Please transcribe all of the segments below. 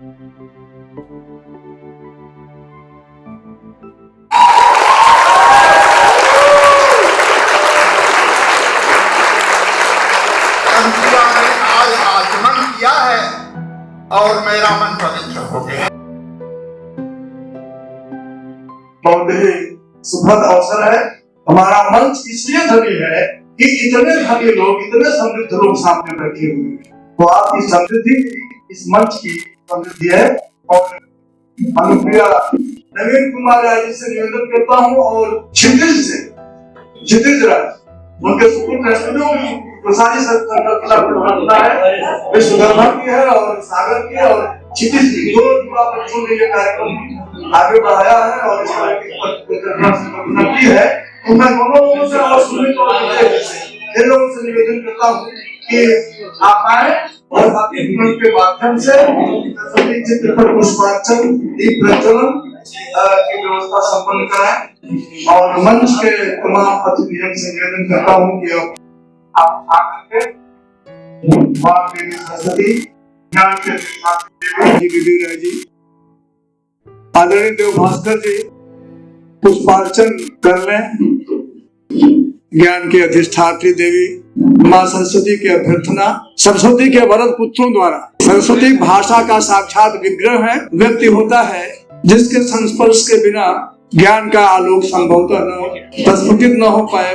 आज आचमन किया है और मेरा मन पवित्र हो गया। बहुत ही सुखद अवसर है। हमारा मंच इसलिए धनी है कि इतने धनी लोग, इतने समृद्ध लोग सामने बैठे हुए हैं। तो आपकी समृद्धि इस मंच की समृद्धि है। और अनुप्रिया नवीन कुमार राज से निवेदन करता हूँ और क्षितिज राज उनके सुपुत्र स्टूडियो तो सारी संकल्पना है, वे सुधर्मा की है और सागर की और क्षितिज की, दो युवा बच्चों ने ये कार्यक्रम आगे बढ़ाया है और इस तरह की संकल्पना की है। तो मैं दोनों से और सुमित और इन लोगों से निवेदन करता हूँ कि आप आए और आपके जीवन के माध्यम से सभी चित्र पर पुष्पार्चन, दीप प्रज्वलन की व्यवस्था संपन्न कराएं। और मंच के तमाम अतिथियों से निवेदन करता हूँ कि आप आकर के मां देवी सरस्वती, ज्ञान के देवी राय जी, आदरणीय देव भास्कर जी पुष्पार्चन कर लें। ज्ञान की अधिष्ठात्री देवी मां सरस्वती की अभ्यर्थना, सरस्वती के वरद पुत्रों द्वारा, सरस्वती भाषा का साक्षात विग्रह है, व्यक्ति होता है जिसके संस्पर्श के बिना ज्ञान का आलोक संभवतः न प्रस्फुटित न हो पाए।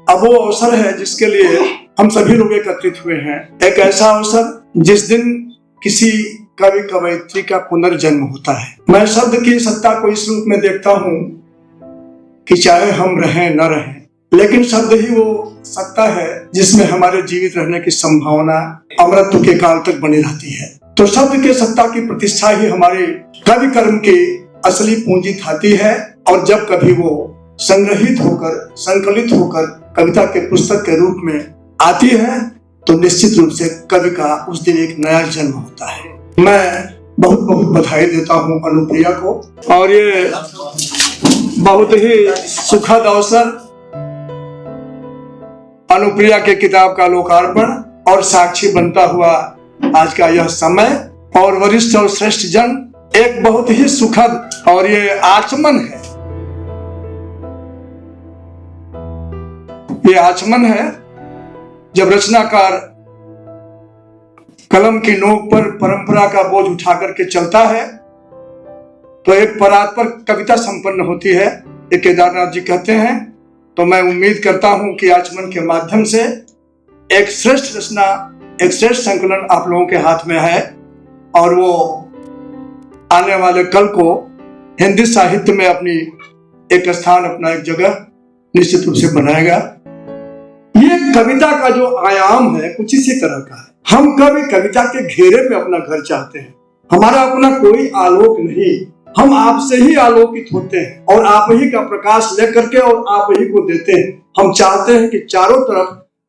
अब वो अवसर है जिसके लिए हम सभी लोग एकत्रित हुए हैं। एक ऐसा अवसर जिस दिन किसी कवि कवयित्री का पुनर्जन्म होता है। मैं शब्द की सत्ता को इस रूप में देखता हूँ कि चाहे हम रहें न रहें, लेकिन शब्द ही वो सत्ता है जिसमें हमारे जीवित रहने की संभावना अमृत के काल तक बनी रहती है। तो शब्द के सत्ता की प्रतिष्ठा ही हमारे कवि कर्म की असली पूंजी थाती है। और जब कभी वो संग्रहित होकर, संकलित होकर कविता के पुस्तक के रूप में आती है तो निश्चित रूप से कवि का उस दिन एक नया जन्म होता है। मैं बहुत बहुत बधाई देता हूँ अनुप्रिया को। और ये बहुत ही सुखद अवसर, अनुप्रिया के किताब का लोकार्पण और साक्षी बनता हुआ आज का यह समय और वरिष्ठ और श्रेष्ठ जन, एक बहुत ही सुखद और ये आचमन है। ये आचमन है जब रचनाकार कलम की नोक पर परंपरा का बोझ उठा करके चलता है तो एक परात्पर कविता संपन्न होती है, ये केदारनाथ जी कहते हैं। तो मैं उम्मीद करता हूं कि आचमन के माध्यम से एक श्रेष्ठ रचना, एक श्रेष्ठ संकलन आप लोगों के हाथ में है और वो आने वाले कल को हिंदी साहित्य में अपनी एक स्थान, अपना एक जगह निश्चित रूप से बनाएगा। ये कविता का जो आयाम है कुछ इसी तरह का है। हम कभी कविता के घेरे में अपना घर चाहते हैं, हमारा अपना कोई आलोक नहीं, हम आपसे ही आलोकित होते हैं और आप ही का प्रकाश लेकर के और आप ही को देते हैं। हम चाहते हैं कि चारों तरफ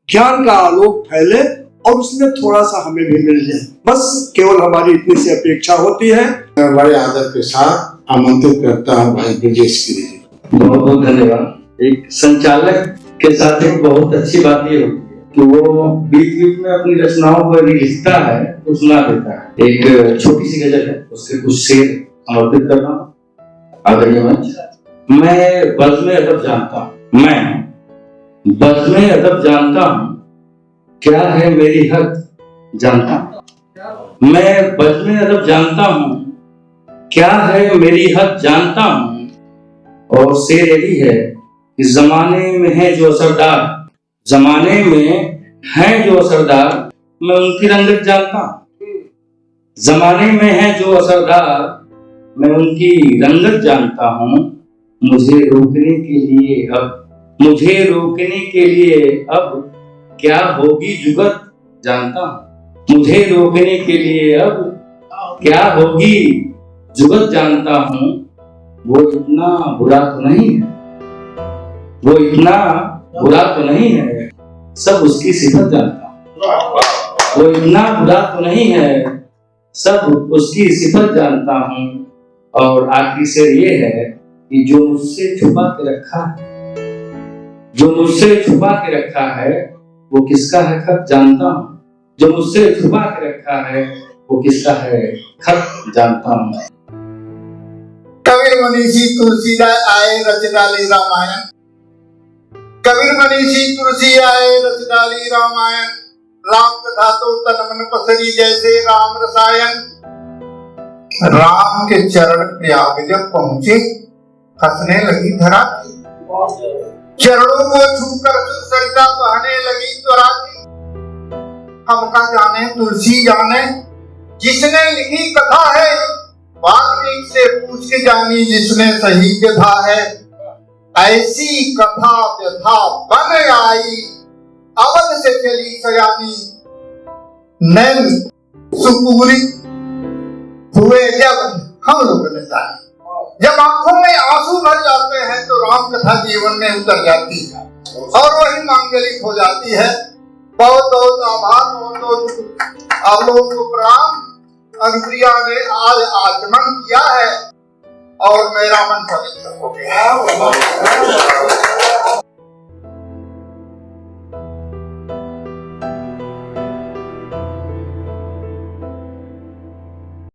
ज्ञान का आलोक फैले और उसमें थोड़ा सा हमें भी मिल जाए, बस केवल हमारी इतनी सी अपेक्षा होती है। बड़े आदर के साथ आमंत्रित करता हूँ भाई ब्रजेश गिरी जी। बहुत बहुत धन्यवाद। एक संचालक के साथ एक बहुत अच्छी बात ये होती है कि वो बीच बीच में अपनी रचनाओं को लिखता है तो सुना देता है। एक छोटी सी गजल है, उसके कुछ शेर समर्पित कर रहा हूँ। आदरणीय मंच, मैं बज़्म अदब जानता हूँ, मैं बज़्म अदब जानता हूँ, क्या है मेरी हद जानता हूँ। मैं बज़्म अदब जानता हूँ, क्या है मेरी हद जानता हूँ। और शेर यही है कि जमाने में है जो असरदार, जमाने में है जो असरदार, मैं उनकी रंगत जानता हूँ। जमाने में है जो असरदार, मैं उनकी रंगत जानता हूँ। मुझे रोकने के लिए अब क्या होगी जुगत जानता हूँ। मुझे रोकने के लिए अब क्या होगी जुगत जानता हूँ। वो इतना बुरा तो नहीं है, वो इतना बुरा तो नहीं है, सब उसकी सिफत जानता हूँ। वो इतना बुरा तो नहीं है, सब उसकी सिफत जानता हूँ। और आखिरी शेर ये है कि जो मुझसे छुपा के रखा है, जो मुझसे छुपा के रखा है वो किसका है खत जानता हूँ। जो मुझसे छुपा के रखा है वो किसका है खत जानता हूँ। कबीर मनीषी तुलसीदास आए रच डाली रामायण। कबीर मनीषी तुलसी आए रच डाली रामायण। राम कथा तो तन मन पसरी जैसे राम रसायन। राम के चरण पे आगे जब पहुंचे हंसने लगी धरा। चरणों को छूकर सरिता बहने लगी त्वराती। हमका जाने तुलसी जाने जिसने लिखी कथा है। वाल्मीकि से पूछ के जानी जिसने सही व्यथा है। ऐसी कथा व्यथा बन आई अवध से चली सयानी। नैन सुपूरी हुए जब हम लोगों ने जानी। जब आंखों में आंसू भर जाते हैं तो राम कथा जीवन में उतर जाती है और वही मांगलिक हो जाती है। बहुत बहुत आभार, बहुत बहुत आप लोगों को प्रणाम। अनुप्रिया ने आज आचमन किया है और मेरा मन पवित्र हो गया।